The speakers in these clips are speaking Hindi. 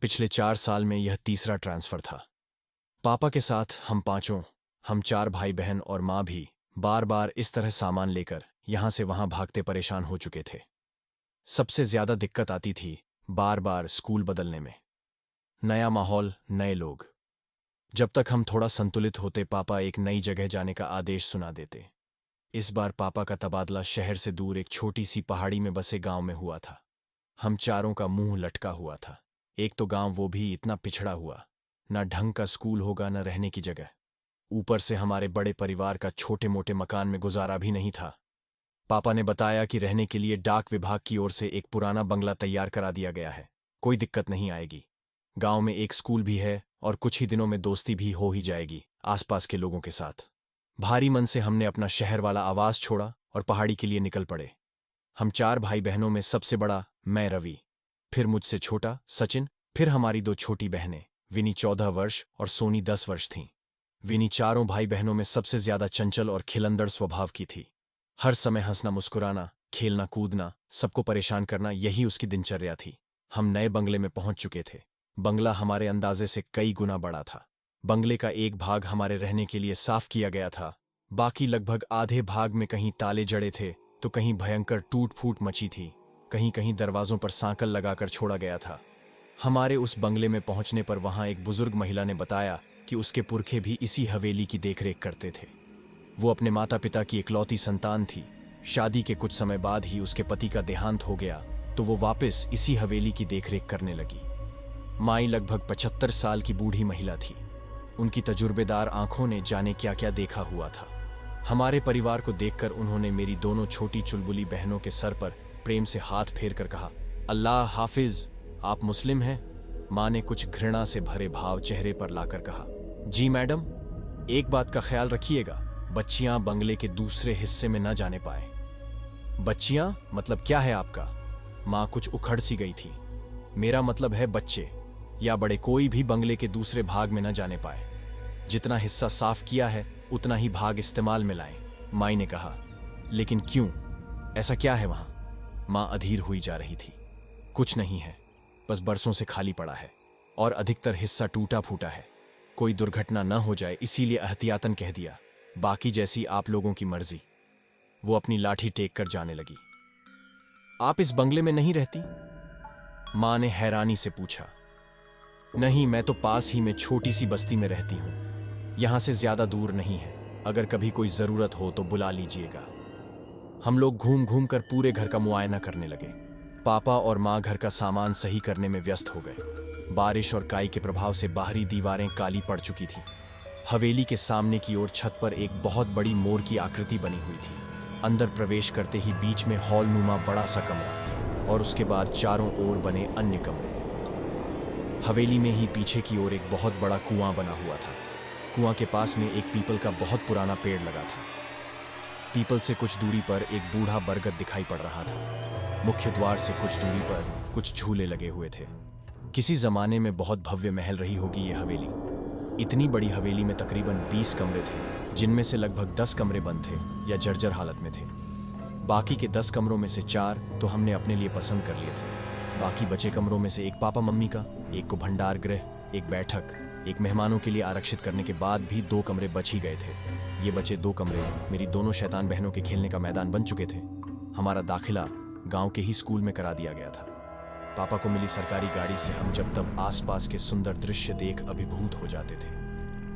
पिछले 4 साल में यह तीसरा ट्रांसफर था। पापा के साथ हम 4 भाई बहन और माँ भी बार बार इस तरह सामान लेकर यहां से वहां भागते परेशान हो चुके थे। सबसे ज्यादा दिक्कत आती थी बार बार स्कूल बदलने में। नया माहौल, नए लोग। जब तक हम थोड़ा संतुलित होते, पापा एक नई जगह जाने का आदेश सुना देते। इस बार पापा का तबादला शहर से दूर एक छोटी सी पहाड़ी में बसे गांव में हुआ था। हम चारों का मुंह लटका हुआ था। एक तो गांव, वो भी इतना पिछड़ा हुआ, ना ढंग का स्कूल होगा ना रहने की जगह। ऊपर से हमारे बड़े परिवार का छोटे मोटे मकान में गुजारा भी नहीं था। पापा ने बताया कि रहने के लिए डाक विभाग की ओर से एक पुराना बंगला तैयार करा दिया गया है, कोई दिक्कत नहीं आएगी। गांव में एक स्कूल भी है और कुछ ही दिनों में दोस्ती भी हो ही जाएगी आसपास के लोगों के साथ। भारी मन से हमने अपना शहर वाला आवास छोड़ा और पहाड़ी के लिए निकल पड़े। हम 4 भाई बहनों में सबसे बड़ा मैं, रवि, फिर मुझसे छोटा सचिन, फिर हमारी 2 छोटी बहनें, विनी 14 वर्ष और सोनी 10 वर्ष थीं। विनी चारों भाई बहनों में सबसे ज्यादा चंचल और खिलंदड़ स्वभाव की थी। हर समय हंसना, मुस्कुराना, खेलना कूदना, सबको परेशान करना, यही उसकी दिनचर्या थी। हम नए बंगले में पहुंच चुके थे। बंगला हमारे अंदाजे से कई गुना बड़ा था। बंगले का एक भाग हमारे रहने के लिए साफ किया गया था, बाकी लगभग आधे भाग में कहीं ताले जड़े थे तो कहीं भयंकर टूट फूट मची थी, कहीं कहीं दरवाजों पर सांकल लगाकर छोड़ा गया था। हमारे उस बंगले में पहुंचने पर वहां एक बुजुर्ग महिला ने बताया कि उसके पुरखे भी इसी हवेली की देखरेख करते थे। वो अपने माता पिता की इकलौती संतान थी। शादी के कुछ समय बाद ही उसके पति का देहांत हो गया तो वो वापस इसी हवेली की देखरेख करने लगी। माई लगभग 75 साल की बूढ़ी महिला थी। उनकी तजुर्बेदार आंखों ने जाने क्या क्या देखा हुआ था। हमारे परिवार को देखकर उन्होंने मेरी दोनों छोटी चुलबुली बहनों के सर पर प्रेम से हाथ फेर कर कहा, अल्लाह हाफिज, आप मुस्लिम हैं? माँ ने कुछ घृणा से भरे भाव चेहरे पर लाकर कहा, जी मैडम, एक बात का ख्याल रखिएगा, बच्चियां बंगले के दूसरे हिस्से में न जाने पाए। बच्चियां मतलब क्या है आपका? माँ कुछ उखड़ सी गई थी। मेरा मतलब है बच्चे या बड़े, कोई भी बंगले के दूसरे भाग में न जाने पाए। जितना हिस्सा साफ किया है उतना ही भाग इस्तेमाल में लाएं, माई ने कहा। लेकिन क्यों, ऐसा क्या है वहां? माँ अधीर हुई जा रही थी। कुछ नहीं है, बस बरसों से खाली पड़ा है और अधिकतर हिस्सा टूटा फूटा है। कोई दुर्घटना न हो जाए इसीलिए एहतियातन कह दिया, बाकी जैसी आप लोगों की मर्जी। वो अपनी लाठी टेक कर जाने लगी। आप इस बंगले में नहीं रहती? मां ने हैरानी से पूछा। नहीं, मैं तो पास ही में छोटी सी बस्ती में रहती हूं, यहां से ज्यादा दूर नहीं है। अगर कभी कोई जरूरत हो तो बुला लीजिएगा। हम लोग घूम घूम कर पूरे घर का मुआयना करने लगे। पापा और माँ घर का सामान सही करने में व्यस्त हो गए। बारिश और काई के प्रभाव से बाहरी दीवारें काली पड़ चुकी थीं। हवेली के सामने की ओर छत पर एक बहुत बड़ी मोर की आकृति बनी हुई थी। अंदर प्रवेश करते ही बीच में हॉल नुमा बड़ा सा कमरा और उसके बाद चारों ओर बने अन्य कमरे। हवेली में ही पीछे की ओर एक बहुत बड़ा कुआं बना हुआ था। कुआं के पास में एक पीपल का बहुत पुराना पेड़ लगा था। पीपल से कुछ दूरी पर एक बूढ़ा बरगद दिखाई पड़ रहा था। मुख्य द्वार से कुछ दूरी पर कुछ झूले लगे हुए थे। किसी जमाने में बहुत भव्य महल रही होगी ये हवेली। इतनी बड़ी हवेली में तकरीबन 20 कमरे थे, जिनमें से लगभग 10 कमरे बंद थे या जर्जर हालत में थे। बाकी के 10 कमरों में से 4 तो हमने अपने लिए पसंद कर लिए थे। बाकी बचे कमरों में से एक पापा मम्मी का, एक को भंडार गृह, एक बैठक, एक मेहमानों के लिए आरक्षित करने के बाद भी 2 कमरे बच ही गए थे। ये बचे 2 कमरे मेरी दोनों शैतान बहनों के खेलने का मैदान बन चुके थे। हमारा दाखिला गांव के ही स्कूल में करा दिया गया था। पापा को मिली सरकारी गाड़ी से हम जब तब आसपास के सुंदर दृश्य देख अभिभूत हो जाते थे।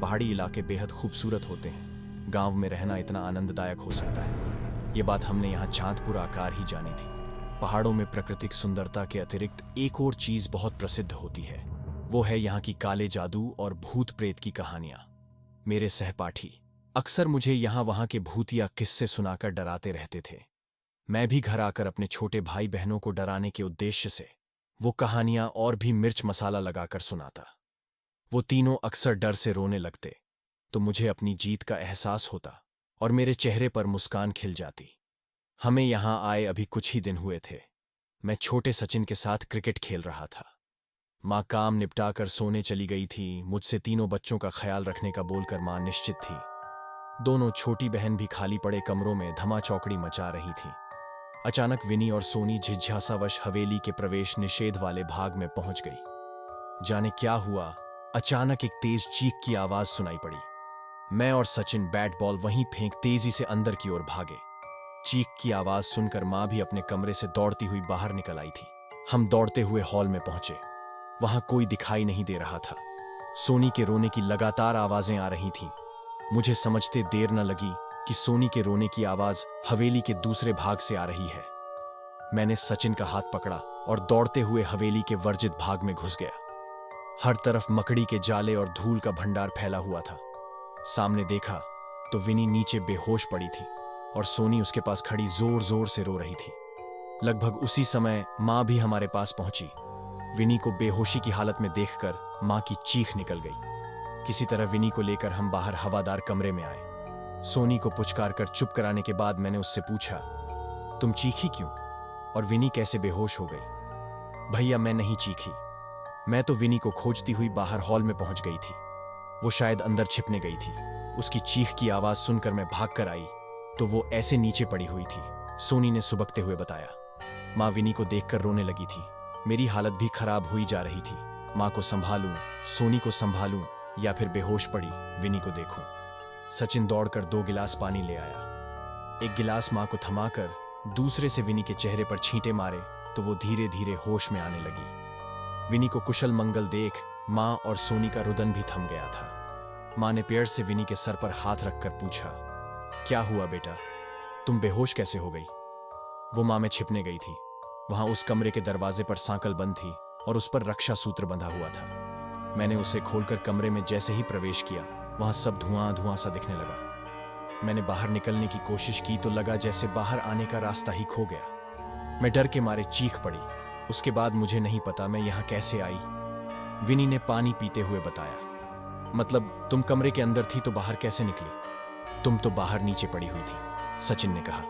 पहाड़ी इलाके बेहद खूबसूरत होते हैं। गांव में रहना इतना आनंददायक हो सकता है, ये बात हमने यहाँ चांदपुर आकार ही जानी थी। पहाड़ों में प्राकृतिक सुंदरता के अतिरिक्त एक और चीज बहुत प्रसिद्ध होती है, वो है यहाँ की काले जादू और भूत प्रेत की कहानियां। मेरे सहपाठी अक्सर मुझे यहाँ वहां के भूतिया किस्से सुनाकर डराते रहते थे। मैं भी घर आकर अपने छोटे भाई बहनों को डराने के उद्देश्य से वो कहानियां और भी मिर्च मसाला लगाकर सुनाता। वो तीनों अक्सर डर से रोने लगते तो मुझे अपनी जीत का एहसास होता और मेरे चेहरे पर मुस्कान खिल जाती। हमें यहां आए अभी कुछ ही दिन हुए थे। मैं छोटे सचिन के साथ क्रिकेट खेल रहा था। माँ काम निपटाकर सोने चली गई थी। मुझसे तीनों बच्चों का ख्याल रखने का बोलकर माँ निश्चित थी। दोनों छोटी बहन भी खाली पड़े कमरों में धमाचौकड़ी मचा रही थी। अचानक विनी और सोनी झिझ्झासावश हवेली के प्रवेश निषेध वाले भाग में पहुंच गई। जाने क्या हुआ, अचानक एक तेज चीख की आवाज सुनाई पड़ी। मैं और सचिन बैट बॉल वहीं फेंक तेजी से अंदर की ओर भागे। चीख की आवाज सुनकर मां भी अपने कमरे से दौड़ती हुई बाहर निकल आई थी। हम दौड़ते हुए हॉल में पहुंचे। वहां कोई दिखाई नहीं दे रहा था। सोनी के रोने की लगातार आवाजें आ रही थीं। मुझे समझते देर न लगी कि सोनी के रोने की आवाज हवेली के दूसरे भाग से आ रही है। मैंने सचिन का हाथ पकड़ा और दौड़ते हुए हवेली के वर्जित भाग में घुस गया। हर तरफ मकड़ी के जाले और धूल का भंडार फैला हुआ था। सामने देखा तो विनी नीचे बेहोश पड़ी थी और सोनी उसके पास खड़ी जोर जोर से रो रही थी। लगभग उसी समय मां भी हमारे पास पहुंची। विनी को बेहोशी की हालत में देखकर मां की चीख निकल गई। किसी तरह विनी को लेकर हम बाहर हवादार कमरे में आए। सोनी को पुचकार कर चुप कराने के बाद मैंने उससे पूछा, तुम चीखी क्यों और विनी कैसे बेहोश हो गई? भैया मैं नहीं चीखी, मैं तो विनी को खोजती हुई बाहर हॉल में पहुंच गई थी। वो शायद अंदर छिपने गई थी। उसकी चीख की आवाज सुनकर मैं भाग कर आई तो वो ऐसे नीचे पड़ी हुई थी, सोनी ने सुबकते हुए बताया। मां विनी को देखकर रोने लगी थी। मेरी हालत भी खराब हुई जा रही थी। मां को संभालूं, सोनी को संभालूं या फिर बेहोश पड़ी विनी को देखूं। सचिन दौड़कर 2 गिलास पानी ले आया। एक गिलास मां को थमाकर दूसरे से विनी के चेहरे पर छींटे मारे तो वो धीरे धीरे होश में आने लगी। विनी को कुशल मंगल देख मां और सोनी का रुदन भी थम गया था। मां ने पेड़ से विनी के सर पर हाथ रखकर पूछा, क्या हुआ बेटा, तुम बेहोश कैसे हो गई? वो मां में छिपने गई थी। वहां उस कमरे के दरवाजे पर सांकल बंद थी और उस पर रक्षा सूत्र बंधा हुआ था। मैंने उसे खोलकर कमरे में जैसे ही प्रवेश किया वहां सब धुआं धुआं सा दिखने लगा। मैंने बाहर निकलने की कोशिश की तो लगा जैसे बाहर आने का रास्ता ही खो गया। मैं डर के मारे चीख पड़ी। उसके बाद मुझे नहीं पता मैं यहां कैसे आई। विनी ने पानी पीते हुए बताया, मतलब तुम कमरे के अंदर थी तो बाहर कैसे निकली? तुम तो बाहर नीचे पड़ी हुई थी, सचिन ने कहा।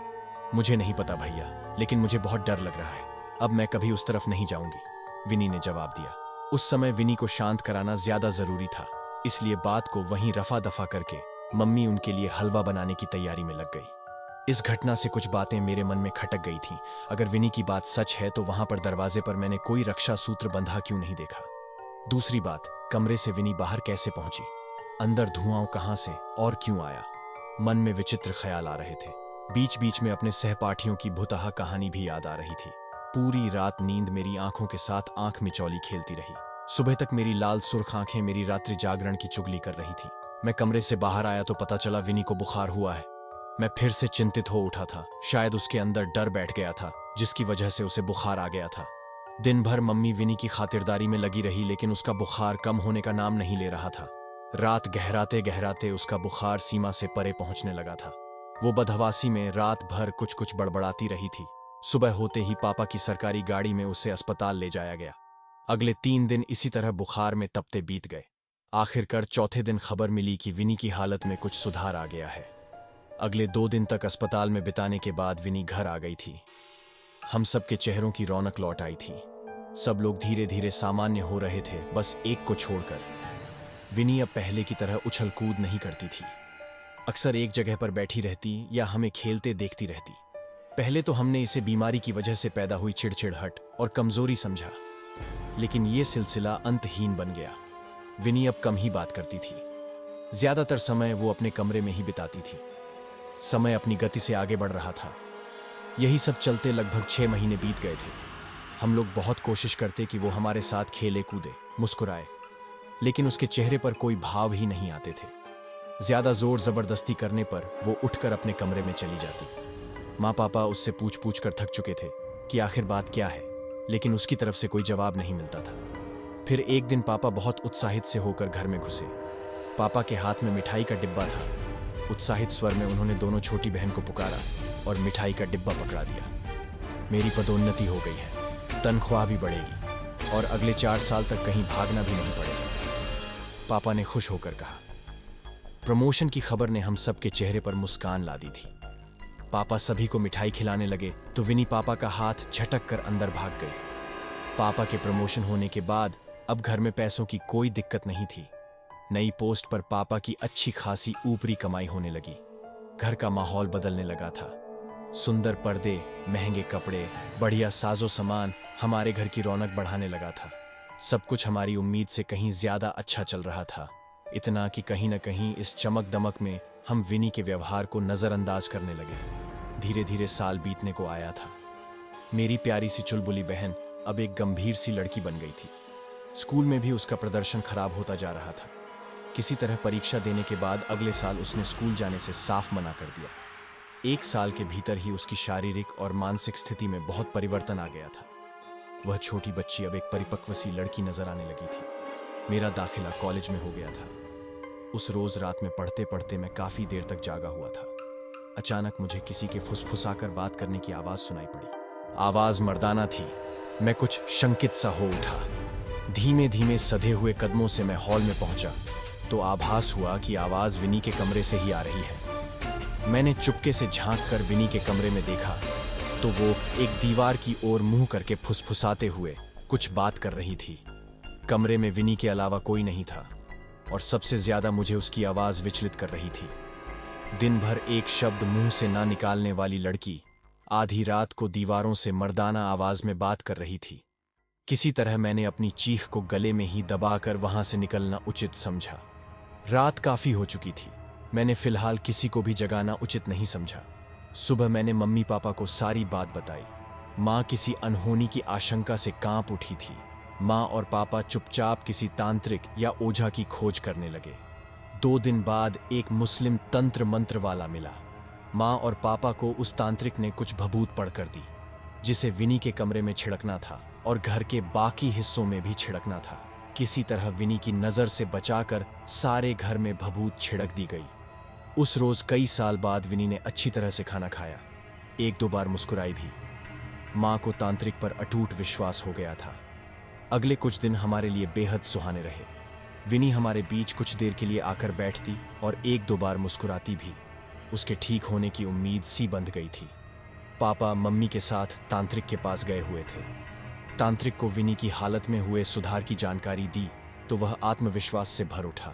मुझे नहीं पता भैया, लेकिन मुझे बहुत डर लग रहा है। अब मैं कभी उस तरफ नहीं जाऊंगी, विनी ने जवाब दिया। उस समय विनी को शांत कराना ज्यादा जरूरी था, इसलिए बात को वहीं रफा दफा करके मम्मी उनके लिए हलवा बनाने की तैयारी में लग गई। इस घटना से कुछ बातें मेरे मन में खटक गई थीं। अगर विनी की बात सच है तो वहां पर दरवाजे पर मैंने कोई रक्षा सूत्र बंधा क्यों नहीं देखा? दूसरी बात, कमरे से विनी बाहर कैसे पहुंची? अंदर धुआं कहां से और क्यों आया? मन में विचित्र ख्याल आ रहे थे। बीच बीच में अपने सहपाठियों की भुतहा कहानी भी याद आ रही थी। पूरी रात नींद मेरी आंखों के साथ आंख मिचौली खेलती रही। सुबह तक मेरी लाल सुर्ख आंखें मेरी रात्रि जागरण की चुगली कर रही थी। मैं कमरे से बाहर आया तो पता चला विनी को बुखार हुआ है। मैं फिर से चिंतित हो उठा था। शायद उसके अंदर डर बैठ गया था जिसकी वजह से उसे बुखार आ गया था। दिन भर मम्मी विनी की खातिरदारी में लगी रही लेकिन उसका बुखार कम होने का नाम नहीं ले रहा था। रात गहराते गहराते उसका बुखार सीमा से परे पहुंचने लगा था। वो बदहवासी में रात भर कुछ कुछ बड़बड़ाती रही थी। सुबह होते ही पापा की सरकारी गाड़ी में उसे अस्पताल ले जाया गया। अगले 3 दिन इसी तरह बुखार में तपते बीत गए। आखिरकार चौथे दिन खबर मिली कि विनी की हालत में कुछ सुधार आ गया है। अगले 2 दिन तक अस्पताल में बिताने के बाद विनी घर आ गई थी। हम सबके चेहरों की रौनक लौट आई थी। सब लोग धीरे धीरे सामान्य हो रहे थे, बस एक को छोड़कर। विनी अब पहले की तरह उछल कूद नहीं करती थी। अक्सर एक जगह पर बैठी रहती या हमें खेलते देखती रहती। पहले तो हमने इसे बीमारी की वजह से पैदा हुई चिड़चिड़हट और कमजोरी समझा, लेकिन यह सिलसिला अंतहीन बन गया। विनी अब कम ही बात करती थी। ज्यादातर समय वो अपने कमरे में ही बिताती थी। समय अपनी गति से आगे बढ़ रहा था। यही सब चलते लगभग 6 महीने बीत गए थे। हम लोग बहुत कोशिश करते कि वो हमारे साथ खेले कूदे, मुस्कुराए, लेकिन उसके चेहरे पर कोई भाव ही नहीं आते थे। ज्यादा जोर जबरदस्ती करने पर वो उठकर अपने कमरे में चली जाती। माँ पापा उससे पूछ पूछ कर थक चुके थे कि आखिर बात क्या है, लेकिन उसकी तरफ से कोई जवाब नहीं मिलता था। फिर एक दिन पापा बहुत उत्साहित से होकर घर में घुसे। पापा के हाथ में मिठाई का डिब्बा था। उत्साहित स्वर में उन्होंने दोनों छोटी बहन को पुकारा और मिठाई का डिब्बा पकड़ा दिया। मेरी पदोन्नति हो गई है, तनख्वाह भी बढ़ेगी और अगले 4 साल तक कहीं भागना भी नहीं पड़ेगा, पापा ने खुश होकर कहा। प्रमोशन की खबर ने हम सबके चेहरे पर मुस्कान ला दी थी। पापा सभी को मिठाई खिलाने लगे तो विनी पापा का हाथ झटक कर अंदर भाग गई। पापा के प्रमोशन होने के बाद अब घर में पैसों की कोई दिक्कत नहीं थी। नई पोस्ट पर पापा की अच्छी खासी ऊपरी कमाई होने लगी। घर का माहौल बदलने लगा था। सुंदर पर्दे, महंगे कपड़े, बढ़िया साजो सामान हमारे घर की रौनक बढ़ाने लगा था। सब कुछ हमारी उम्मीद से कहीं ज्यादा अच्छा चल रहा था, इतना कि कहीं न कहीं इस चमक दमक में हम विनी के व्यवहार को नजरअंदाज करने लगे। धीरे धीरे साल बीतने को आया था। मेरी प्यारी सी चुलबुली बहन अब एक गंभीर सी लड़की बन गई थी। स्कूल में भी उसका प्रदर्शन खराब होता जा रहा था। किसी तरह परीक्षा देने के बाद अगले साल उसने स्कूल जाने से साफ मना कर दिया। एक साल के भीतर ही उसकी शारीरिक और मानसिक स्थिति में बहुत परिवर्तन आ गया था। वह छोटी बच्ची अब एक परिपक्व सी लड़की नजर आने लगी थी। मेरा दाखिला कॉलेज में हो गया था। उस रोज रात में पढ़ते पढ़ते मैं काफी देर तक जागा हुआ था। अचानक मुझे किसी के फुसफुसाकर बात करने की आवाज सुनाई पड़ी। आवाज मर्दाना थी। मैं कुछ शंकित सा हो उठा। धीमे धीमे सधे हुए कदमों से मैं हॉल में पहुंचा तो आभास हुआ कि आवाज विनी के कमरे से ही आ रही है। मैंने चुपके से झांक कर विनी के कमरे में देखा तो वो एक दीवार की ओर मुंह करके फुसफुसाते हुए कुछ बात कर रही थी। कमरे में विनी के अलावा कोई नहीं था और सबसे ज्यादा मुझे उसकी आवाज विचलित कर रही थी। दिन भर एक शब्द मुंह से ना निकालने वाली लड़की आधी रात को दीवारों से मर्दाना आवाज में बात कर रही थी। किसी तरह मैंने अपनी चीख को गले में ही दबाकर वहां से निकलना उचित समझा। रात काफी हो चुकी थी। मैंने फिलहाल किसी को भी जगाना उचित नहीं समझा। सुबह मैंने मम्मी पापा को सारी बात बताई। माँ किसी अनहोनी की आशंका से कांप उठी थी। माँ और पापा चुपचाप किसी तांत्रिक या ओझा की खोज करने लगे। 2 दिन बाद एक मुस्लिम तंत्र मंत्र वाला मिला। माँ और पापा को उस तांत्रिक ने कुछ भभूत पढ़कर दी, जिसे विनी के कमरे में छिड़कना था और घर के बाकी हिस्सों में भी छिड़कना था। किसी तरह विनी की नजर से बचाकर सारे घर में भभूत छिड़क दी गई। उस रोज कई साल बाद विनी ने अच्छी तरह से खाना खाया। 1-2 बार मुस्कुराई भी। माँ को तांत्रिक पर अटूट विश्वास हो गया था। अगले कुछ दिन हमारे लिए बेहद सुहाने रहे। विनी हमारे बीच कुछ देर के लिए आकर बैठती और 1-2 बार मुस्कुराती भी। उसके ठीक होने की उम्मीद सी बंध गई थी। पापा मम्मी के साथ तांत्रिक के पास गए हुए थे। तांत्रिक को विनी की हालत में हुए सुधार की जानकारी दी तो वह आत्मविश्वास से भर उठा।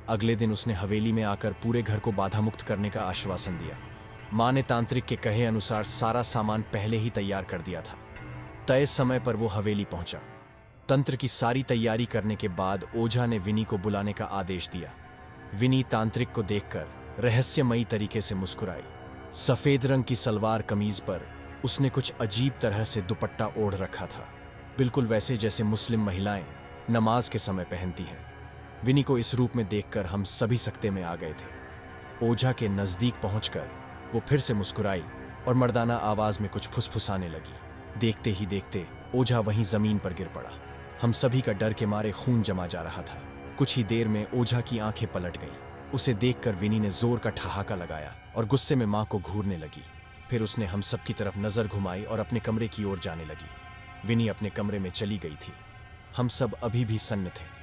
अगले दिन उसने हवेली में आकर पूरे घर को बाधा मुक्त करने का आश्वासन दिया। माँ ने तांत्रिक के कहे अनुसार सारा सामान पहले ही तैयार कर दिया था। तय समय पर वो हवेली पहुंचा। तंत्र की सारी तैयारी करने के बाद ओझा ने विनी को बुलाने का आदेश दिया। विनी तांत्रिक को देखकर रहस्यमयी तरीके से मुस्कुराई। सफेद रंग की सलवार कमीज पर उसने कुछ अजीब तरह से दुपट्टा ओढ़ रखा था, बिल्कुल वैसे जैसे मुस्लिम महिलाएं नमाज के समय पहनती हैं। विनी को इस रूप में देखकर हम सभी सकते में आ गए थे। ओझा के नजदीक पहुंचकर वो फिर से मुस्कुराई और मर्दाना आवाज में कुछ फुसफुसाने लगी। देखते ही देखते ओझा वहीं जमीन पर गिर पड़ा। हम सभी का डर के मारे खून जमा जा रहा था। कुछ ही देर में ओझा की आंखें पलट गईं। उसे देखकर विनी ने जोर का ठहाका लगाया और गुस्से में मां को घूरने लगी। फिर उसने हम सब की तरफ नजर घुमाई और अपने कमरे की ओर जाने लगी। विनी अपने कमरे में चली गई थी। हम सब अभी भी सन्न थे।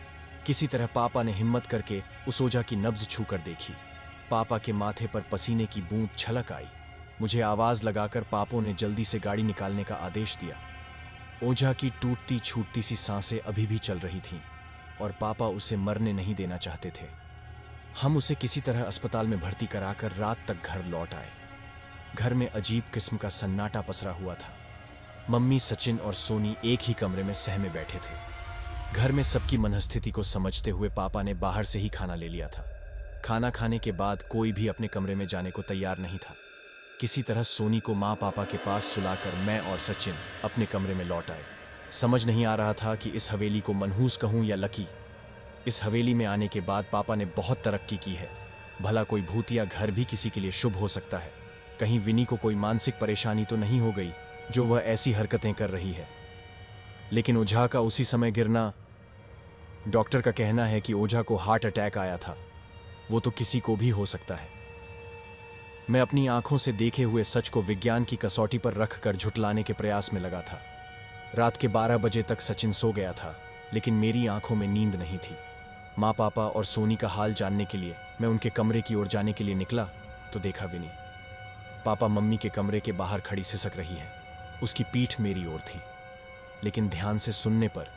किसी तरह पापा ने हिम्मत करके उस ओझा की नब्ज छूकर देखी। पापा के माथे पर पसीने की बूंद छलक आई। मुझे आवाज लगाकर पापों ने जल्दी से गाड़ी निकालने का आदेश दिया। ओझा की टूटती छूटती सी सांसें अभी भी चल रही थीं और पापा उसे मरने नहीं देना चाहते थे। हम उसे किसी तरह अस्पताल में भर्ती कराकर रात तक घर लौट आए। घर में अजीब किस्म का सन्नाटा पसरा हुआ था। मम्मी, सचिन और सोनी एक ही कमरे में सहमे बैठे थे। घर में सबकी मनस्थिति को समझते हुए पापा ने बाहर से ही खाना ले लिया था। खाना खाने के बाद कोई भी अपने कमरे में जाने को तैयार नहीं था। किसी तरह सोनी को माँ पापा के पास सुलाकर मैं और सचिन अपने कमरे में लौट आए। समझ नहीं आ रहा था कि इस हवेली को मनहूस कहूँ या लकी। इस हवेली में आने के बाद पापा ने बहुत तरक्की की है। भला कोई भूतिया घर भी किसी के लिए शुभ हो सकता है। कहीं विनी को कोई मानसिक परेशानी तो नहीं हो गई जो वह ऐसी हरकतें कर रही है। लेकिन ओझा का उसी समय गिरना, डॉक्टर का कहना है कि ओझा को हार्ट अटैक आया था। वो तो किसी को भी हो सकता है। मैं अपनी आंखों से देखे हुए सच को विज्ञान की कसौटी पर रखकर झुटलाने के प्रयास में लगा था। रात के 12 बजे तक सचिन सो गया था, लेकिन मेरी आंखों में नींद नहीं थी। माँ पापा और सोनी का हाल जानने के लिए मैं उनके कमरे की ओर जाने के लिए निकला तो देखा विनी। पापा मम्मी के कमरे के बाहर खड़ी सिसक रही है। उसकी पीठ मेरी ओर थी, लेकिन ध्यान से सुनने पर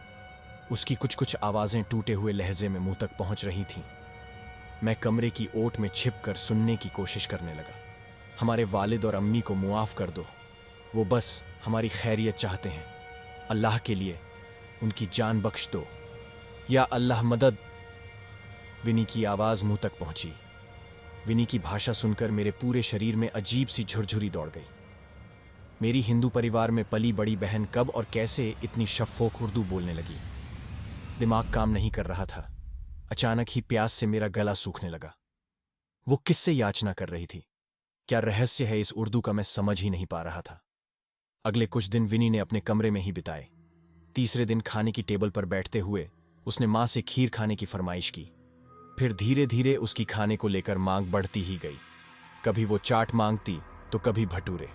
उसकी कुछ कुछ आवाजें टूटे हुए लहजे में मुंह तक पहुंच रही थीं। मैं कमरे की ओट में छिपकर सुनने की कोशिश करने लगा। हमारे वालिद और अम्मी को मुआफ कर दो, वो बस हमारी खैरियत चाहते हैं। अल्लाह के लिए उनकी जान बख्श दो, या अल्लाह मदद। विनी की आवाज मुंह तक पहुंची। विनी की भाषा सुनकर मेरे पूरे शरीर में अजीब सी झुरझुरी दौड़ गई। मेरी हिंदू परिवार में पली बड़ी बहन कब और कैसे इतनी शफ़ोक उर्दू बोलने लगी? दिमाग काम नहीं कर रहा था। अचानक ही प्यास से मेरा गला सूखने लगा। वो किससे याचना कर रही थी? क्या रहस्य है इस उर्दू का, मैं समझ ही नहीं पा रहा था। अगले कुछ दिन विनी ने अपने कमरे में ही बिताए। तीसरे दिन खाने की टेबल पर बैठते हुए उसने मां से खीर खाने की फरमाइश की। फिर धीरे धीरे उसकी खाने को लेकर मांग बढ़ती ही गई। कभी वो चाट मांगती तो कभी भटूरे।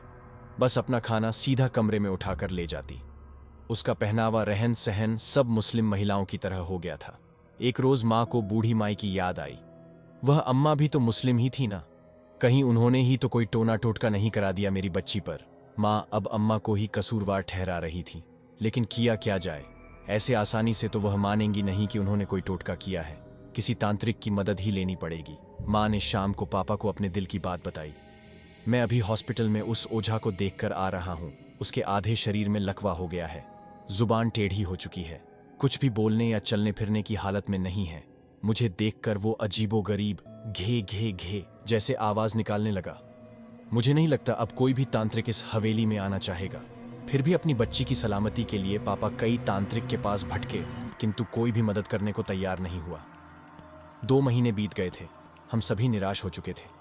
बस अपना खाना सीधा कमरे में उठाकर ले जाती। उसका पहनावा, रहन सहन सब मुस्लिम महिलाओं की तरह हो गया था। एक रोज मां को बूढ़ी माई की याद आई। वह अम्मा भी तो मुस्लिम ही थी ना, कहीं उन्होंने ही तो कोई टोना टोटका नहीं करा दिया मेरी बच्ची पर। मां अब अम्मा को ही कसूरवार ठहरा रही थी, लेकिन किया क्या जाए? ऐसे आसानी से तो वह मानेंगी नहीं कि उन्होंने कोई टोटका किया है। किसी तांत्रिक की मदद ही लेनी पड़ेगी। मां ने शाम को पापा को अपने दिल की बात बताई। मैं अभी हॉस्पिटल में उस ओझा को देखकर आ रहा हूं। उसके आधे शरीर में लकवा हो गया है, जुबान टेढ़ी हो चुकी है, कुछ भी बोलने या चलने फिरने की हालत में नहीं है। मुझे देखकर वो अजीबोगरीब घे घे घे जैसे आवाज निकालने लगा। मुझे नहीं लगता अब कोई भी तांत्रिक इस हवेली में आना चाहेगा। फिर भी अपनी बच्ची की सलामती के लिए पापा कई तांत्रिक के पास भटके, किंतु कोई भी मदद करने को तैयार नहीं हुआ। 2 महीने बीत गए थे। हम सभी निराश हो चुके थे।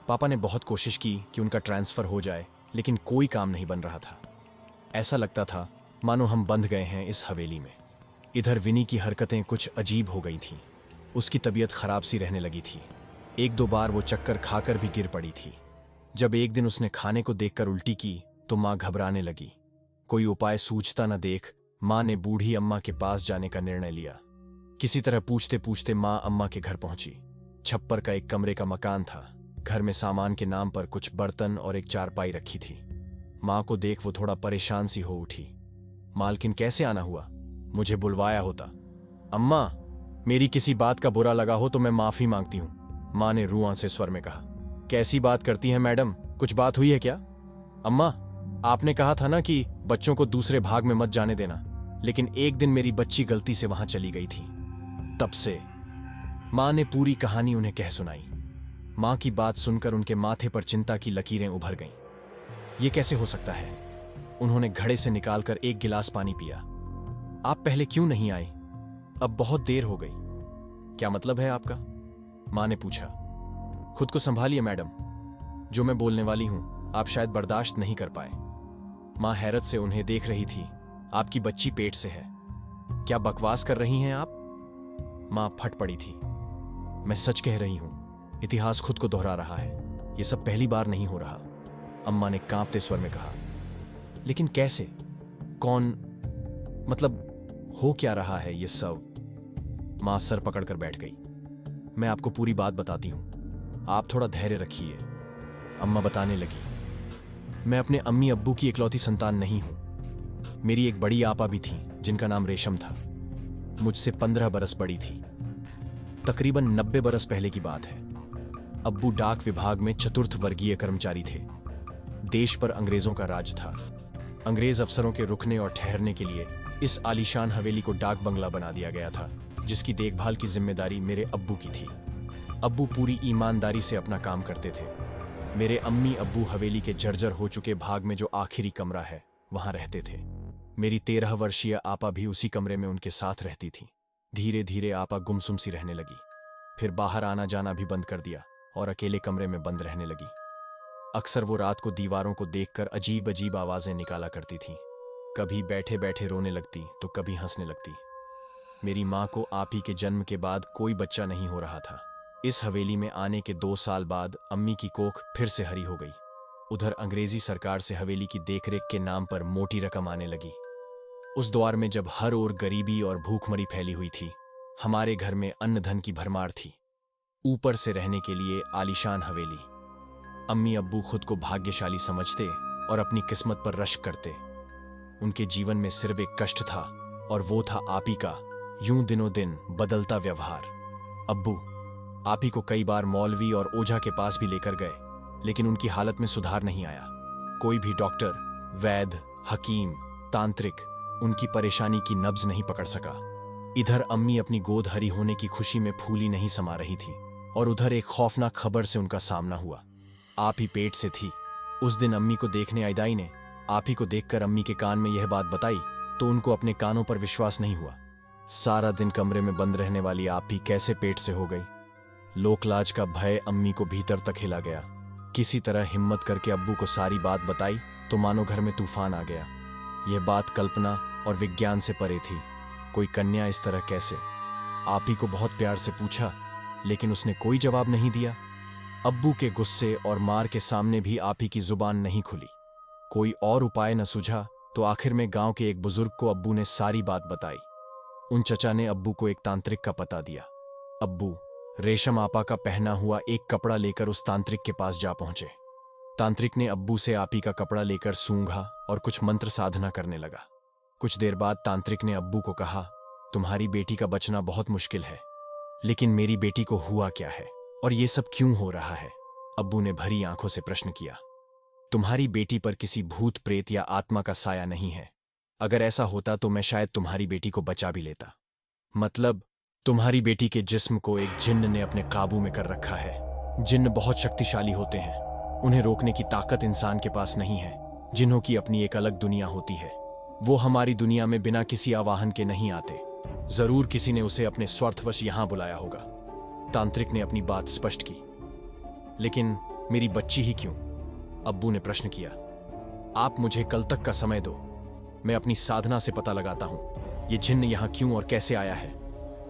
पापा ने बहुत कोशिश की कि उनका ट्रांसफर हो जाए, लेकिन कोई काम नहीं बन रहा था। ऐसा लगता था मानो हम बंध गए हैं इस हवेली में। इधर विनी की हरकतें कुछ अजीब हो गई थीं। उसकी तबीयत खराब सी रहने लगी थी। 1-2 बार वो चक्कर खाकर भी गिर पड़ी थी। जब एक दिन उसने खाने को देखकर उल्टी की तो मां घबराने लगी। कोई उपाय सूझता न देख मां ने बूढ़ी अम्मा के पास जाने का निर्णय लिया। किसी तरह पूछते पूछते मां अम्मा के घर पहुंची। छप्पर का एक कमरे का मकान था। घर में सामान के नाम पर कुछ बर्तन और एक चारपाई रखी थी। मां को देख वो थोड़ा परेशान सी हो उठी। मालकिन कैसे आना हुआ? मुझे बुलवाया होता। अम्मा, मेरी किसी बात का बुरा लगा हो तो मैं माफी मांगती हूं, मां ने रुआं से स्वर में कहा। कैसी बात करती हैं मैडम, कुछ बात हुई है क्या? अम्मा, आपने कहा था ना कि बच्चों को दूसरे भाग में मत जाने देना, लेकिन एक दिन मेरी बच्ची गलती से वहां चली गई थी। तब से मां ने पूरी कहानी उन्हें कह सुनाई। मां की बात सुनकर उनके माथे पर चिंता की लकीरें उभर गईं। ये कैसे हो सकता है? उन्होंने घड़े से निकालकर एक गिलास पानी पिया। आप पहले क्यों नहीं आए? अब बहुत देर हो गई। क्या मतलब है आपका? मां ने पूछा। खुद को संभालिए मैडम, जो मैं बोलने वाली हूं आप शायद बर्दाश्त नहीं कर पाए। मां हैरत से उन्हें देख रही थी। आपकी बच्ची पेट से है। क्या बकवास कर रही हैं आप? मां फट पड़ी थी। मैं सच कह रही हूं, इतिहास खुद को दोहरा रहा है। यह सब पहली बार नहीं हो रहा, अम्मा ने कांपते स्वर में कहा। लेकिन कैसे? कौन? मतलब हो क्या रहा है ये सब? मां सर पकड़कर बैठ गई। मैं आपको पूरी बात बताती हूं, आप थोड़ा धैर्य रखिए, अम्मा बताने लगी। मैं अपने अम्मी अब्बू की इकलौती संतान नहीं हूं। मेरी एक बड़ी आपा भी थी जिनका नाम रेशम था। मुझसे 15 बरस बड़ी थी। तकरीबन 90 बरस पहले की बात है। अब्बू डाक विभाग में चतुर्थ वर्गीय कर्मचारी थे। देश पर अंग्रेजों का राज था। अंग्रेज अफसरों के रुकने और ठहरने के लिए इस आलीशान हवेली को डाक बंगला बना दिया गया था, जिसकी देखभाल की जिम्मेदारी मेरे अब्बू की थी। अब्बू पूरी ईमानदारी से अपना काम करते थे। मेरे अम्मी अब्बू हवेली के जर्जर हो चुके भाग में जो आखिरी कमरा है वहां रहते थे। मेरी 13 वर्षीय आपा भी उसी कमरे में उनके साथ रहती थी। धीरे धीरे आपा गुमसुम सी रहने लगी। फिर बाहर आना जाना भी बंद कर दिया और अकेले कमरे में बंद रहने लगी। अक्सर वो रात को दीवारों को देखकर अजीब अजीब आवाजें निकाला करती थी। कभी बैठे बैठे रोने लगती तो कभी हंसने लगती। मेरी मां को आप ही के जन्म के बाद कोई बच्चा नहीं हो रहा था। इस हवेली में आने के 2 साल बाद अम्मी की कोख फिर से हरी हो गई। उधर अंग्रेजी सरकार से हवेली की देखरेख के नाम पर मोटी रकम आने लगी। उस दौर में जब हर ओर गरीबी और भूखमरी फैली हुई थी, हमारे घर में अन्न धन की भरमार थी। ऊपर से रहने के लिए आलीशान हवेली। अम्मी अब्बू खुद को भाग्यशाली समझते और अपनी किस्मत पर रश्क करते। उनके जीवन में सिर्फ एक कष्ट था और वो था आप ही का यूं दिनों दिन बदलता व्यवहार। अब्बू आप ही को कई बार मौलवी और ओझा के पास भी लेकर गए, लेकिन उनकी हालत में सुधार नहीं आया। कोई भी डॉक्टर, वैद्य, हकीम, तांत्रिक उनकी परेशानी की नब्ज नहीं पकड़ सका। इधर अम्मी अपनी गोद हरी होने की खुशी में फूली नहीं समा रही थी और उधर एक खौफनाक खबर से उनका सामना हुआ। आप ही पेट से थी। उस दिन अम्मी को देखने आई दाई ने आप ही को देखकर अम्मी के कान में यह बात बताई तो उनको अपने कानों पर विश्वास नहीं हुआ। सारा दिन कमरे में बंद रहने वाली आप ही कैसे पेट से हो गई? लोकलाज का भय अम्मी को भीतर तक हिला गया। किसी तरह हिम्मत करके अब्बू को सारी बात बताई तो मानो घर में तूफान आ गया। यह बात कल्पना और विज्ञान से परे थी। कोई कन्या इस तरह कैसे? आप ही को बहुत प्यार से पूछा लेकिन उसने कोई जवाब नहीं दिया। अब्बू के गुस्से और मार के सामने भी आप ही की जुबान नहीं खुली। कोई और उपाय न सूझा तो आखिर में गांव के एक बुजुर्ग को अब्बू ने सारी बात बताई। उन चचा ने अब्बू को एक तांत्रिक का पता दिया। अब्बू रेशम आपा का पहना हुआ एक कपड़ा लेकर उस तांत्रिक के पास जा पहुंचे। तांत्रिक ने अब्बू से आप ही का कपड़ा लेकर सूंघा और कुछ मंत्र साधना करने लगा। कुछ देर बाद तांत्रिक ने अब्बू को कहा, तुम्हारी बेटी का बचना बहुत मुश्किल है, लेकिन मेरी बेटी को हुआ क्या है और ये सब क्यों हो रहा है? अब्बू ने भरी आंखों से प्रश्न किया। तुम्हारी बेटी पर किसी भूत प्रेत या आत्मा का साया नहीं है। अगर ऐसा होता तो मैं शायद तुम्हारी बेटी को बचा भी लेता। मतलब तुम्हारी बेटी के जिस्म को एक जिन्न ने अपने काबू में कर रखा है। जिन्न बहुत शक्तिशाली होते हैं, उन्हें रोकने की ताकत इंसान के पास नहीं है। जिन्हों की अपनी एक अलग दुनिया होती है। वो हमारी दुनिया में बिना किसी आवाहन के नहीं आते। जरूर किसी ने उसे अपने स्वार्थवश यहां बुलाया होगा। तांत्रिक ने अपनी बात स्पष्ट की। लेकिन मेरी बच्ची ही क्यों? अब्बू ने प्रश्न किया। आप मुझे कल तक का समय दो, मैं अपनी साधना से पता लगाता हूं ये जिन्न यहां क्यों और कैसे आया है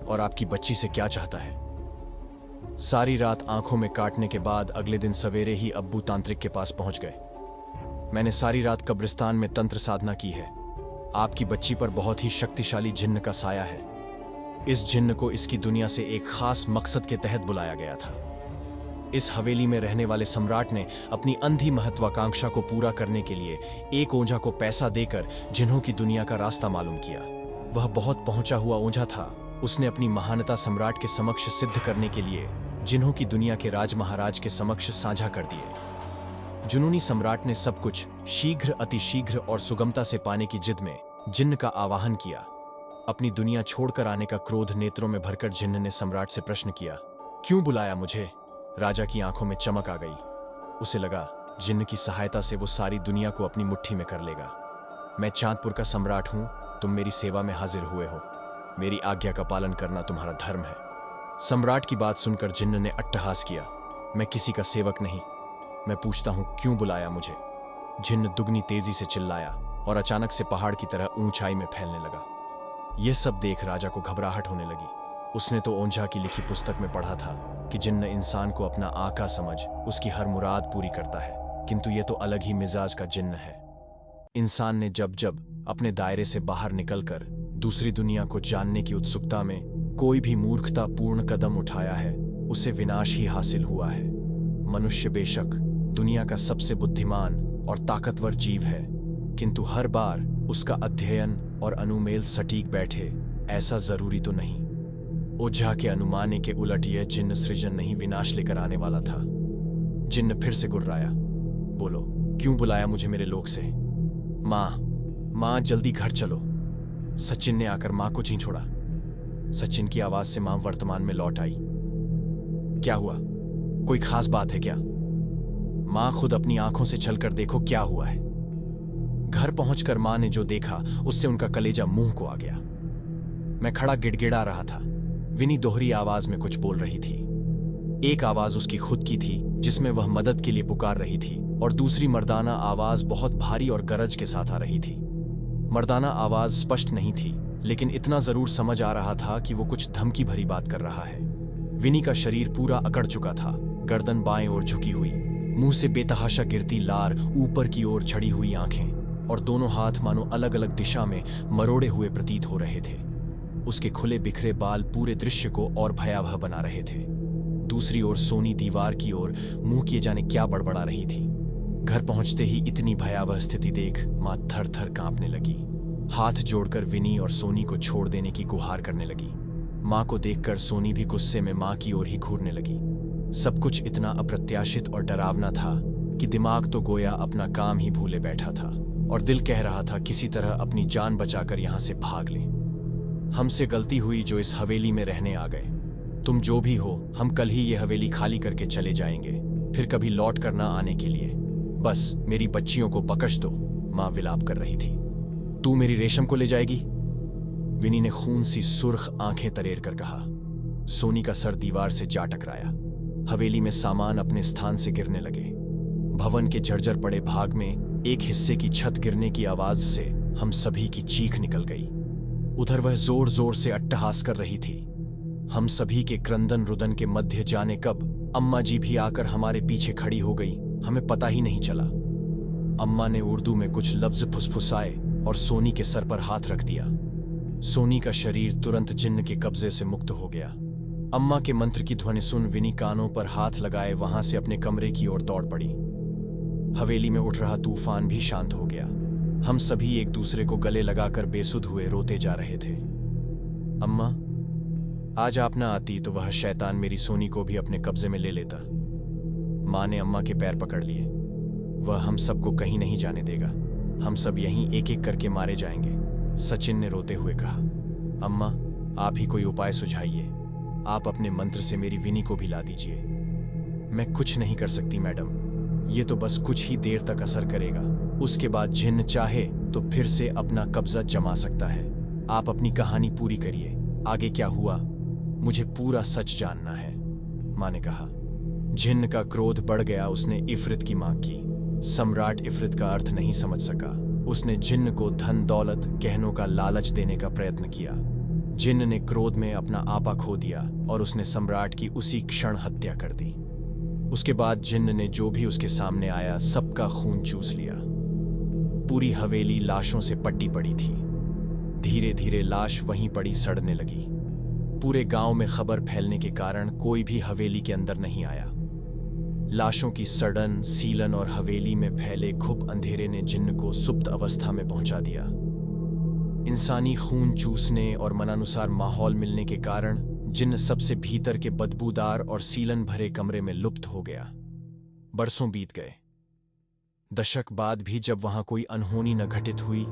और आपकी बच्ची से क्या चाहता है। सारी रात आंखों में काटने के बाद अगले दिन सवेरे ही अब्बू तांत्रिक के पास पहुंच गए। मैंने सारी रात कब्रिस्तान में तंत्र साधना की है। आपकी बच्ची पर बहुत ही शक्तिशाली जिन्न का साया है। इस जिन्न को इसकी दुनिया से एक खास मकसद के तहत बुलाया गया था। इस हवेली में रहने वाले सम्राट ने अपनी अंधी महत्वाकांक्षा को पूरा करने के लिए एक ओझा को पैसा देकर जिन्हों की दुनिया का रास्ता मालूम किया। वह बहुत पहुंचा हुआ ओझा था। उसने अपनी महानता सम्राट के समक्ष सिद्ध करने के लिए जिन्हों की दुनिया के राज महाराज के समक्ष साझा कर दिए। जुनूनी सम्राट ने सब कुछ शीघ्र, अतिशीघ्र और सुगमता से पाने की जिद में जिन्न का आवाहन किया। अपनी दुनिया छोड़कर आने का क्रोध नेत्रों में भरकर जिन्न ने सम्राट से प्रश्न किया, क्यों बुलाया मुझे? राजा की आंखों में चमक आ गई। उसे लगा जिन्न की सहायता से वो सारी दुनिया को अपनी मुट्ठी में कर लेगा। मैं चांदपुर का सम्राट हूं, तुम मेरी सेवा में हाजिर हुए हो। मेरी आज्ञा का पालन करना तुम्हारा धर्म है। सम्राट की बात सुनकर जिन्न ने अट्टहास किया, मैं किसी का सेवक नहीं, मैं पूछता हूं क्यों बुलाया मुझे? जिन्न दुगनी तेजी से चिल्लाया और अचानक से पहाड़ की तरह ऊंचाई में फैलने लगा। यह सब देख राजा को घबराहट होने लगी। उसने तो ओंझा की लिखी पुस्तक में पढ़ा था कि जिन्न इंसान को अपना आका समझ उसकी हर मुराद पूरी करता है, किंतु यह तो अलग ही मिजाज का जिन्न है। इंसान ने जब जब अपने दायरे से बाहर निकलकर दूसरी दुनिया को जानने की उत्सुकता में कोई भी मूर्खतापूर्ण कदम उठाया है, उसे विनाश ही हासिल हुआ है। मनुष्य बेशक दुनिया का सबसे बुद्धिमान और ताकतवर जीव है, किंतु हर बार उसका अध्ययन और अनुमेल सटीक बैठे ऐसा जरूरी तो नहीं। ओझा के अनुमाने के उलट यह जिन्न सृजन नहीं विनाश लेकर आने वाला था। जिन्न फिर से गुर्राया, बोलो क्यों बुलाया मुझे मेरे लोक से? माँ जल्दी घर चलो। सचिन ने आकर माँ को झींझोड़ा। सचिन की आवाज से माँ वर्तमान में लौट आई। क्या हुआ? कोई खास बात है क्या? माँ खुद अपनी आंखों से छलकर देखो क्या हुआ है। घर पहुंचकर माँ ने जो देखा उससे उनका कलेजा मुंह को आ गया। मैं खड़ा गिड़गिड़ा रहा था। विनी दोहरी आवाज में कुछ बोल रही थी। एक आवाज उसकी खुद की थी जिसमें वह मदद के लिए पुकार रही थी और दूसरी मर्दाना आवाज बहुत भारी और गरज के साथ आ रही थी। मर्दाना आवाज स्पष्ट नहीं थी, लेकिन इतना जरूर समझ आ रहा था कि वो कुछ धमकी भरी बात कर रहा है। विनी का शरीर पूरा अकड़ चुका था, गर्दन बाएं ओर झुकी हुई, मुंह से बेतहाशा गिरती लार, ऊपर की ओर चढ़ी हुई आंखें और दोनों हाथ मानो अलग अलग दिशा में मरोड़े हुए प्रतीत हो रहे थे। उसके खुले बिखरे बाल पूरे दृश्य को और भयावह बना रहे थे। दूसरी ओर सोनी दीवार की ओर मुंह किए जाने क्या बड़बड़ा रही थी। घर पहुंचते ही इतनी भयावह स्थिति देख मां थर थर कांपने लगी। हाथ जोड़कर विनी और सोनी को छोड़ देने की गुहार करने लगी। मां को देखकर सोनी भी गुस्से में मां की ओर ही घूरने लगी। सब कुछ इतना अप्रत्याशित और डरावना था कि दिमाग तो गोया अपना काम ही भूले बैठा था। और दिल कह रहा था किसी तरह अपनी जान बचाकर यहां से भाग लें। हमसे गलती हुई जो इस हवेली में रहने आ गए। तुम जो भी हो, हम कल ही ये हवेली खाली करके चले जाएंगे, फिर कभी लौट कर ना आने के लिए। बस मेरी बच्चियों को बख्श दो, माँ विलाप कर रही थी। तू मेरी रेशम को ले जाएगी? विनी ने खून सी सुर्ख आंखें तरेर कर कहा। सोनी का सर दीवार से जा टकराया। हवेली में सामान अपने स्थान से गिरने लगे। भवन के जर्जर पड़े भाग में एक हिस्से की छत गिरने की आवाज से हम सभी की चीख निकल गई। उधर वह जोर जोर से अट्टहास कर रही थी। हम सभी के क्रंदन रुदन के मध्य जाने कब अम्मा जी भी आकर हमारे पीछे खड़ी हो गई, हमें पता ही नहीं चला। अम्मा ने उर्दू में कुछ लफ्ज फुसफुसाए और सोनी के सर पर हाथ रख दिया। सोनी का शरीर तुरंत जिन्न के कब्जे से मुक्त हो गया। अम्मा के मंत्र की ध्वनि सुन विनी कानों पर हाथ लगाए वहां से अपने कमरे की ओर दौड़ पड़ी। हवेली में उठ रहा तूफान भी शांत हो गया। हम सभी एक दूसरे को गले लगाकर बेसुध हुए रोते जा रहे थे। अम्मा, आज आप ना आती तो वह शैतान मेरी सोनी को भी अपने कब्जे में ले लेता। माँ ने अम्मा के पैर पकड़ लिए। वह हम सबको कहीं नहीं जाने देगा। हम सब यहीं एक एक करके मारे जाएंगे, सचिन ने रोते हुए कहा। अम्मा, आप ही कोई उपाय सुझाइए। आप अपने मंत्र से मेरी विनी को भी ला दीजिए। मैं कुछ नहीं कर सकती मैडम, ये तो बस कुछ ही देर तक असर करेगा। उसके बाद जिन्न चाहे तो फिर से अपना कब्जा जमा सकता है। आप अपनी कहानी पूरी करिए। आगे क्या हुआ मुझे पूरा सच जानना है, माँ ने कहा। जिन्न का क्रोध बढ़ गया। उसने इफरित की मांग की। सम्राट इफरित का अर्थ नहीं समझ सका। उसने जिन्न को धन दौलत गहनों का लालच देने का प्रयत्न किया। जिन्न ने क्रोध में अपना आपा खो दिया और उसने सम्राट की उसी क्षण हत्या कर दी। उसके बाद जिन्न ने जो भी उसके सामने आया सबका खून चूस लिया। पूरी हवेली लाशों से पट्टी पड़ी थी। धीरे धीरे लाश वहीं पड़ी सड़ने लगी। पूरे गांव में खबर फैलने के कारण कोई भी हवेली के अंदर नहीं आया। लाशों की सड़न, सीलन और हवेली में फैले घुप अंधेरे ने जिन्न को सुप्त अवस्था में पहुंचा दिया। इंसानी खून चूसने और मनानुसार माहौल मिलने के कारण जिन्न सबसे भीतर के बदबूदार और सीलन भरे कमरे में लुप्त हो गया। बरसों बीत गए। दशक बाद भी जब वहां कोई अनहोनी न घटित हुई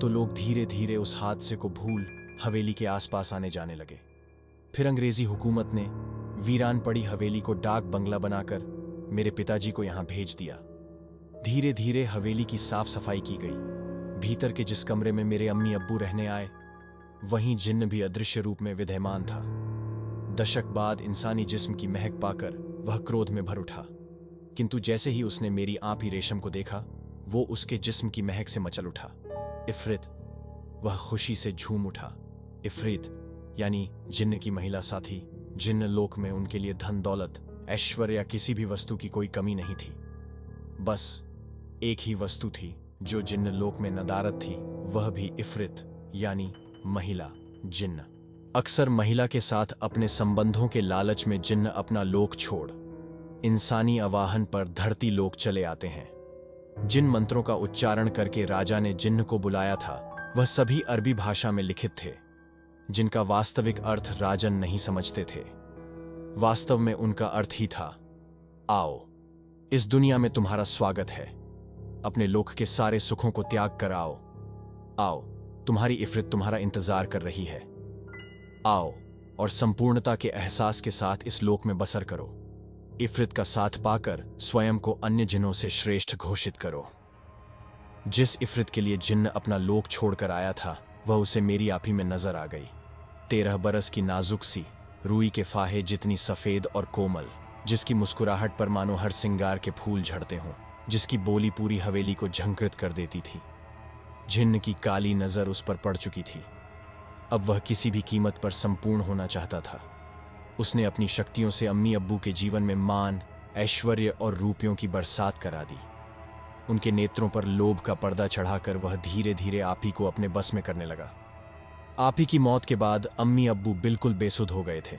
तो लोग धीरे धीरे उस हादसे को भूल हवेली के आसपास आने जाने लगे। फिर अंग्रेजी हुकूमत ने वीरान पड़ी हवेली को डाक बंगला बनाकर मेरे पिताजी को यहां भेज दिया। धीरे धीरे हवेली की साफ सफाई की गई। भीतर के जिस कमरे में मेरे अम्मी अब्बू रहने आए वहीं जिन्न भी अदृश्य रूप में विद्यमान था। दशक बाद इंसानी जिस्म की महक पाकर वह क्रोध में भर उठा, किंतु जैसे ही उसने मेरी आपी रेशम को देखा वो उसके जिस्म की महक से मचल उठा। इफरित, वह खुशी से झूम उठा। इफरित यानी जिन्न की महिला साथी। जिन्न लोक में उनके लिए धन दौलत ऐश्वर्य या किसी भी वस्तु की कोई कमी नहीं थी। बस एक ही वस्तु थी जो जिन्न लोक में नदारत थी, वह भी इफरित यानी महिला जिन्न। अक्सर महिला के साथ अपने संबंधों के लालच में जिन्न अपना लोक छोड़ इंसानी आवाहन पर धरती लोक चले आते हैं। जिन मंत्रों का उच्चारण करके राजा ने जिन्न को बुलाया था वह सभी अरबी भाषा में लिखित थे, जिनका वास्तविक अर्थ राजन नहीं समझते थे। वास्तव में उनका अर्थ ही था, आओ, इस दुनिया में तुम्हारा स्वागत है। अपने लोक के सारे सुखों को त्याग कर आओ। आओ, तुम्हारी इफरित तुम्हारा इंतजार कर रही है। आओ और संपूर्णता के एहसास के साथ इस लोक में बसर करो। इफरित का साथ पाकर स्वयं को अन्य जिन्नों से श्रेष्ठ घोषित करो। जिस इफरित के लिए जिन्न अपना लोक छोड़कर आया था वह उसे मेरी आपी में नजर आ गई। 13 बरस की नाजुक सी, रुई के फाहे जितनी सफेद और कोमल, जिसकी मुस्कुराहट पर मानो हर सिंगार के फूल झड़ते हों, जिसकी बोली पूरी हवेली को झंकृत कर देती थी। जिन्न की काली नजर उस पर पड़ चुकी थी। अब वह किसी भी कीमत पर संपूर्ण होना चाहता था। उसने अपनी शक्तियों से अम्मी अब्बू के जीवन में मान, ऐश्वर्य और रूपियों की बरसात करा दी। उनके नेत्रों पर लोभ का पर्दा चढ़ाकर वह धीरे धीरे आप ही को अपने बस में करने लगा। आप ही की मौत के बाद अम्मी अब्बू बिल्कुल बेसुध हो गए थे।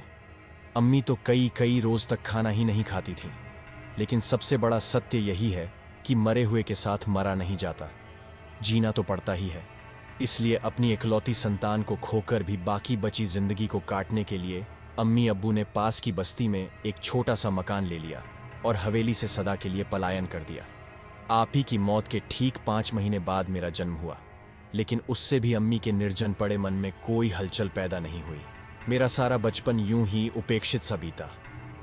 अम्मी तो कई रोज तक खाना ही नहीं खाती थी। लेकिन सबसे बड़ा सत्य यही है कि मरे हुए के साथ मरा नहीं जाता, जीना तो पड़ता ही है। इसलिए अपनी इकलौती संतान को खोकर भी बाकी बची जिंदगी को काटने के लिए अम्मी अब्बू ने पास की बस्ती में एक छोटा सा मकान ले लिया और हवेली से सदा के लिए पलायन कर दिया। आप ही की मौत के ठीक 5 महीने बाद मेरा जन्म हुआ, लेकिन उससे भी अम्मी के निर्जन पड़े मन में कोई हलचल पैदा नहीं हुई। मेरा सारा बचपन यूं ही उपेक्षित सा बीता।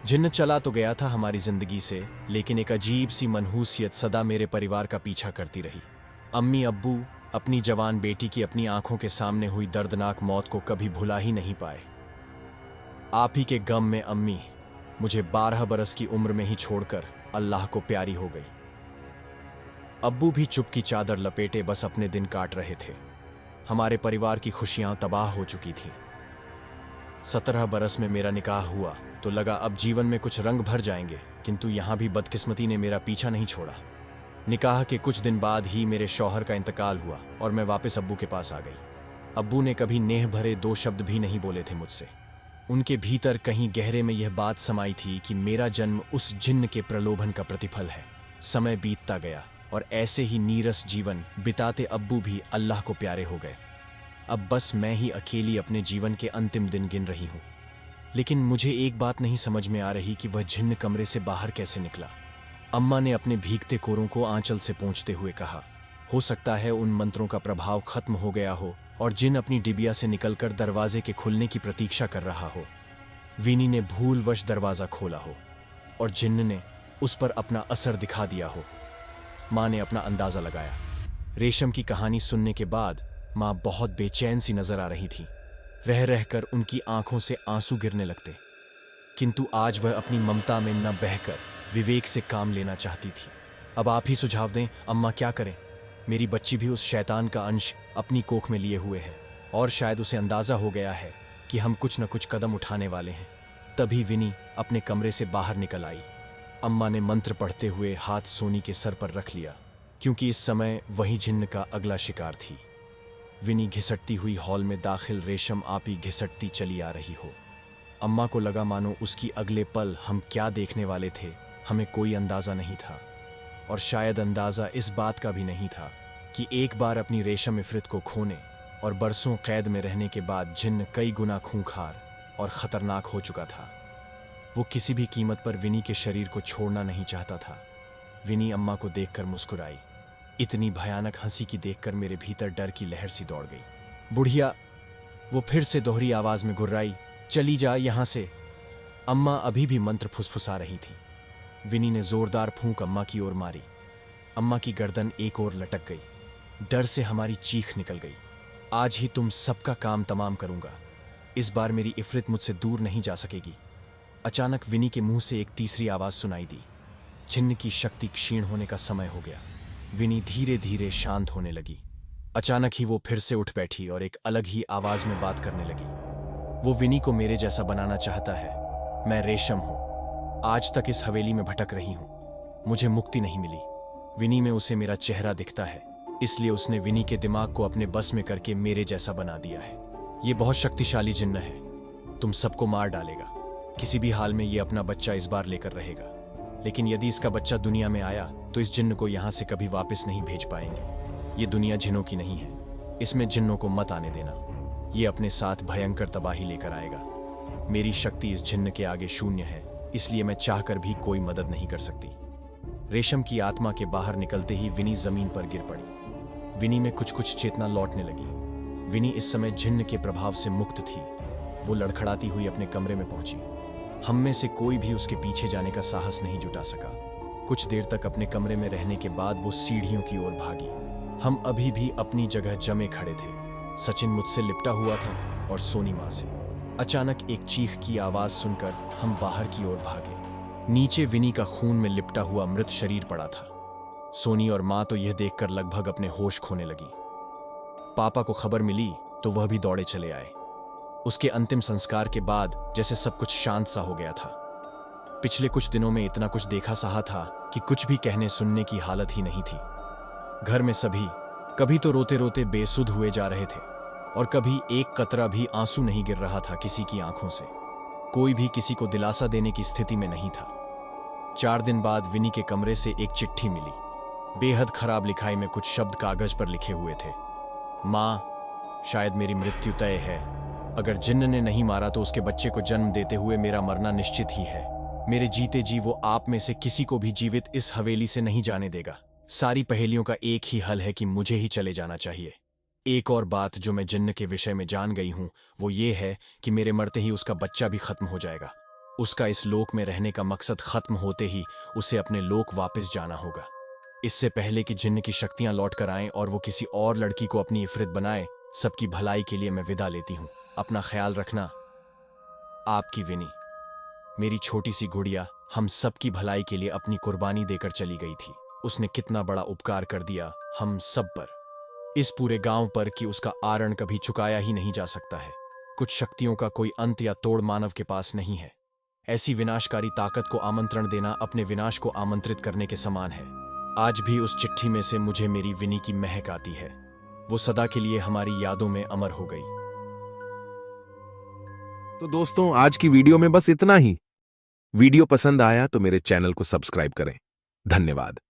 जिन्न चला तो गया था हमारी जिंदगी से, लेकिन एक अजीब सी मनहूसियत सदा मेरे परिवार का पीछा करती रही। अम्मी अब्बू अपनी जवान बेटी की अपनी आंखों के सामने हुई दर्दनाक मौत को कभी भुला ही नहीं पाए। आप ही के गम में अम्मी मुझे 12 बरस की उम्र में ही छोड़कर अल्लाह को प्यारी हो गई। अब्बू भी चुप की चादर लपेटे बस अपने दिन काट रहे थे। हमारे परिवार की खुशियां तबाह हो चुकी थी। 17 बरस में मेरा निकाह हुआ तो लगा अब जीवन में कुछ रंग भर जाएंगे, किंतु यहां भी बदकिस्मती ने मेरा पीछा नहीं छोड़ा। निकाह के कुछ दिन बाद ही मेरे शौहर का इंतकाल हुआ और मैं वापस अब्बू के पास आ गई। अब्बू ने कभी नेह भरे 2 शब्द भी नहीं बोले थे मुझसे। उनके भीतर कहीं गहरे में यह बात समाई थी कि मेरा जन्म उस जिन्न के प्रलोभन का प्रतिफल है। समय बीतता गया और ऐसे ही नीरस जीवन बिताते अब्बू भी अल्लाह को प्यारे हो गए। अब बस मैं ही अकेली अपने जीवन के अंतिम दिन गिन रही हूं। लेकिन मुझे एक बात नहीं समझ में आ रही कि वह जिन्न कमरे से बाहर कैसे निकला। अम्मा ने अपने भीगते कोरों को आंचल से पोंछते हुए कहा, हो सकता है उन मंत्रों का प्रभाव खत्म हो गया हो और जिन अपनी डिबिया से निकलकर दरवाजे के खुलने की प्रतीक्षा कर रहा हो। विनी ने भूलवश दरवाजा खोला हो और जिन्न ने उस पर अपना असर दिखा दिया हो। मां ने अपना अंदाजा लगाया। रेशम की कहानी सुनने के बाद मां बहुत बेचैन सी नजर आ रही थी। रह रहकर उनकी आंखों से आंसू गिरने लगते, किंतु आज वह अपनी ममता में न बहकर विवेक से काम लेना चाहती थी। अब आप ही सुझाव दें अम्मा, क्या करें? मेरी बच्ची भी उस शैतान का अंश अपनी कोख में लिए हुए है और शायद उसे अंदाजा हो गया है कि हम कुछ न कुछ कदम उठाने वाले हैं। तभी विनी अपने कमरे से बाहर निकल आई। अम्मा ने मंत्र पढ़ते हुए हाथ सोनी के सर पर रख लिया, क्योंकि इस समय वही जिन्न का अगला शिकार थी। विनी घिसटती हुई हॉल में दाखिल रेशम आप ही घिसटती चली आ रही हो। अम्मा को लगा मानो उसकी अगले पल हम क्या देखने वाले थे हमें कोई अंदाजा नहीं था, और शायद अंदाजा इस बात का भी नहीं था कि एक बार अपनी रेशम इफरित को खोने और बरसों कैद में रहने के बाद जिन्न कई गुना खूंखार और खतरनाक हो चुका था। वो किसी भी कीमत पर विनी के शरीर को छोड़ना नहीं चाहता था। विनी अम्मा को देखकर मुस्कुराई। इतनी भयानक हंसी की देखकर मेरे भीतर डर की लहर सी दौड़ गई। बुढ़िया, वो फिर से दोहरी आवाज में गुर्राई, चली जा यहां से। अम्मा अभी भी मंत्र फुसफुसा रही थी। विनी ने जोरदार फूंक अम्मा की ओर मारी। अम्मा की गर्दन एक ओर लटक गई। डर से हमारी चीख निकल गई। आज ही तुम सबका काम तमाम करूंगा। इस बार मेरी इफरित मुझसे दूर नहीं जा सकेगी। अचानक विनी के मुंह से एक तीसरी आवाज सुनाई दी। जिन्न की शक्ति क्षीण होने का समय हो गया। विनी धीरे धीरे शांत होने लगी। अचानक ही वो फिर से उठ बैठी और एक अलग ही आवाज में बात करने लगी। वो विनी को मेरे जैसा बनाना चाहता है। मैं रेशम हूं। आज तक इस हवेली में भटक रही हूं। मुझे मुक्ति नहीं मिली। विनी में उसे मेरा चेहरा दिखता है, इसलिए उसने विनी के दिमाग को अपने बस में करके मेरे जैसा बना दिया है। ये बहुत शक्तिशाली जिन्न है, तुम सबको मार डालेगा। किसी भी हाल में ये अपना बच्चा इस बार लेकर रहेगा, लेकिन यदि इसका बच्चा दुनिया में आया तो इस जिन्न को यहां से कभी वापस नहीं भेज पाएंगे। ये दुनिया जिन्नों की नहीं है, इसमें जिन्नों को मत आने देना। ये अपने साथ भयंकर तबाही लेकर आएगा। मेरी शक्ति इस जिन्न के आगे शून्य है, इसलिए मैं चाहकर भी कोई मदद नहीं कर सकती। रेशम की आत्मा के बाहर निकलते ही विनी जमीन पर गिर पड़ी। विनी में कुछ कुछ चेतना लौटने लगी। विनी इस समय जिन्न के प्रभाव से मुक्त थी। वो लड़खड़ाती हुई अपने कमरे में पहुंची। हम में से कोई भी उसके पीछे जाने का साहस नहीं जुटा सका। कुछ देर तक अपने कमरे में रहने के बाद वो सीढ़ियों की ओर भागी। हम अभी भी अपनी जगह जमे खड़े थे। सचिन मुझसे लिपटा हुआ था और सोनी मां से। अचानक एक चीख की आवाज सुनकर हम बाहर की ओर भागे। नीचे विनी का खून में लिपटा हुआ मृत शरीर पड़ा था। सोनी और मां तो यह देखकर लगभग अपने होश खोने लगी। पापा को खबर मिली तो वह भी दौड़े चले आए। उसके अंतिम संस्कार के बाद जैसे सब कुछ शांत सा हो गया था। पिछले कुछ दिनों में इतना कुछ देखा सहा था कि कुछ भी कहने सुनने की हालत ही नहीं थी। घर में सभी कभी तो रोते रोते बेसुध हुए जा रहे थे और कभी एक कतरा भी आंसू नहीं गिर रहा था किसी की आंखों से। कोई भी किसी को दिलासा देने की स्थिति में नहीं था। 4 दिन बाद विनी के कमरे से एक चिट्ठी मिली। बेहद खराब लिखाई में कुछ शब्द कागज पर लिखे हुए थे। मां, शायद मेरी मृत्यु तय है। अगर जिन्न ने नहीं मारा तो उसके बच्चे को जन्म देते हुए मेरा मरना निश्चित ही है। मेरे जीते जी वो आप में से किसी को भी जीवित इस हवेली से नहीं जाने देगा। सारी पहेलियों का एक ही हल है कि मुझे ही चले जाना चाहिए। एक और बात जो मैं जिन्न के विषय में जान गई हूं वो ये है कि मेरे मरते ही उसका बच्चा भी खत्म हो जाएगा। उसका इस लोक में रहने का मकसद खत्म होते ही उसे अपने लोक वापस जाना होगा। इससे पहले कि जिन्न की शक्तियां लौट कर आएं और वो किसी और लड़की को अपनी इफरित बनाए, सबकी भलाई के लिए मैं विदा लेती हूं। अपना ख्याल रखना, आपकी विनी। मेरी छोटी सी गुड़िया हम सबकी भलाई के लिए अपनी कुर्बानी देकर चली गई थी। उसने कितना बड़ा उपकार कर दिया हम सब पर, इस पूरे गांव पर, कि उसका आरण कभी चुकाया ही नहीं जा सकता है। कुछ शक्तियों का कोई अंत या तोड़ मानव के पास नहीं है। ऐसी विनाशकारी ताकत को आमंत्रण देना अपने विनाश को आमंत्रित करने के समान है। आज भी उस चिट्ठी में से मुझे मेरी विनी की महक आती है। वो सदा के लिए हमारी यादों में अमर हो गई। तो दोस्तों, आज की वीडियो में बस इतना ही। वीडियो पसंद आया तो मेरे चैनल को सब्सक्राइब करें। धन्यवाद।